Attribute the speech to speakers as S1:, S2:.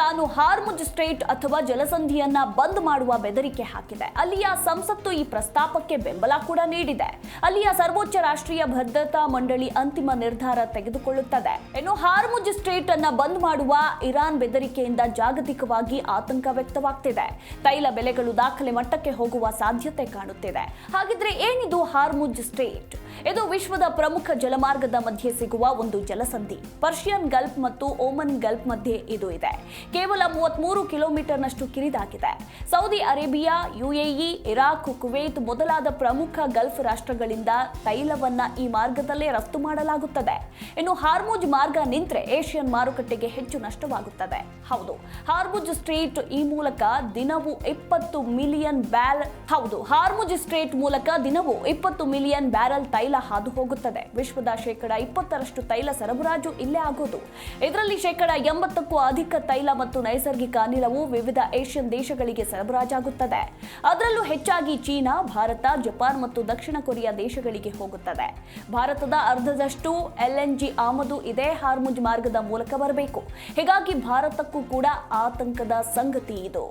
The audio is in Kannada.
S1: ತಾನು ಹಾರ್ಮುಜ್ ಸ್ಟ್ರೇಟ್ ಅಥವಾ ಜಲಸಂಧಿಯನ್ನ ಬಂದ್ ಮಾಡುವ ಬೆದರಿಕೆ ಹಾಕಿದೆ. ಅಲ್ಲಿಯ ಸಂಸತ್ತು ಈ ಪ್ರಸ್ತಾಪಕ್ಕೆ ಬೆಂಬಲ ಕೂಡ ನೀಡಿದೆ. ಅಲ್ಲಿಯ ಸರ್ವೋಚ್ಚ ರಾಷ್ಟ್ರೀಯ ಭದ್ರತಾ ಮಂಡಳಿ ಅಂತಿಮ ನಿರ್ಧಾರ ತೆಗೆದುಕೊಳ್ಳುತ್ತದೆ. ಇನ್ನು ಹಾರ್ಮುಜ್ ಸ್ಟ್ರೇಟ್ ಅನ್ನ ಬಂದ್ ಮಾಡುವ ಇರಾನ್ ಬೆದರಿಕೆಯಿಂದ ಜಾಗತಿಕವಾಗಿ ಆತಂಕ ವ್ಯಕ್ತವಾಗ್ತಿದೆ. ತೈಲ ಬೆಲೆಗಳು ದಾಖಲೆ ಮಟ್ಟಕ್ಕೆ ಹೋಗುವ ಸಾಧ್ಯತೆ ಕಾಣುತ್ತಿದೆ. ಹಾಗಿದ್ರೆ ಏನಿದು ಹಾರ್ಮುಜ್ ಸ್ಟ್ರೇಟ್? ಇದು ವಿಶ್ವದ ಪ್ರಮುಖ ಜಲಮಾರ್ಗದ ಮಧ್ಯೆ ಸಿಗುವ ಒಂದು ಜಲಸಂಧಿ. ಪರ್ಷಿಯನ್ ಗಲ್ಫ್ ಮತ್ತು ಓಮನ್ ಗಲ್ಫ್ ಮಧ್ಯೆ ಇದು ಇದೆ. ಕೇವಲ 33 ಕಿಲೋಮೀಟರ್ನಷ್ಟು ಕಿರಿದಾಗಿದೆ. Saudi Arabia, UAE, Iraq, Kuwait ಮೊದಲಾದ ಪ್ರಮುಖ ಗಲ್ಫ್ ರಾಷ್ಟ್ರಗಳಿಂದ ತೈಲವನ್ನ ಈ ಮಾರ್ಗದಲ್ಲೇ ರಫ್ತು ಮಾಡಲಾಗುತ್ತದೆ. ಇನ್ನು ಹಾರ್ಮುಜ್ ಮಾರ್ಗ ನಿಂತ್ರೆ ಏಷ್ಯನ್ ಮಾರುಕಟ್ಟೆಗೆ ಹೆಚ್ಚು ನಷ್ಟವಾಗುತ್ತದೆ. ಹೌದು, ಹಾರ್ಮುಜ್ ಸ್ಟ್ರೇಟ್ ಈ ಮೂಲಕ ದಿನವೂ 20 ಮಿಲಿಯನ್ ಬ್ಯಾರೆಲ್ ತೈಲ ಹಾದು ಹೋಗುತ್ತದೆ. ವಿಶ್ವದ 20% ತೈಲ ಸರಬರಾಜು ಇಲ್ಲೇ ಆಗೋದು. ಇದರಲ್ಲಿ 80ಕ್ಕೂ ಅಧಿಕ ತೈಲ ಮತ್ತು ನೈಸರ್ಗಿಕ ಅನಿಲವು ವಿವಿಧ ಏಷ್ಯನ್ ದೇಶಗಳಿಗೆ ಸರಬರಾಜಾಗುತ್ತದೆ. ಅದರಲ್ಲೂ ಹೆಚ್ಚಾಗಿ ಚೀನಾ, ಭಾರತ, ಜಪಾನ್ ಮತ್ತು ದಕ್ಷಿಣ ಕೊರಿಯಾ ದೇಶಗಳಿಗೆ ಹೋಗುತ್ತದೆ. ಭಾರತದ ಅರ್ಧದಷ್ಟು LNG ಆಮದು ಇದೇ ಹಾರ್ಮುಜ್ ಮಾರ್ಗದ ಮೂಲಕ ಬರಬೇಕು. ಹೀಗಾಗಿ ಭಾರತಕ್ಕೂ ಕೂಡ ಆತಂಕದ ಸಂಗತಿ ಇದು.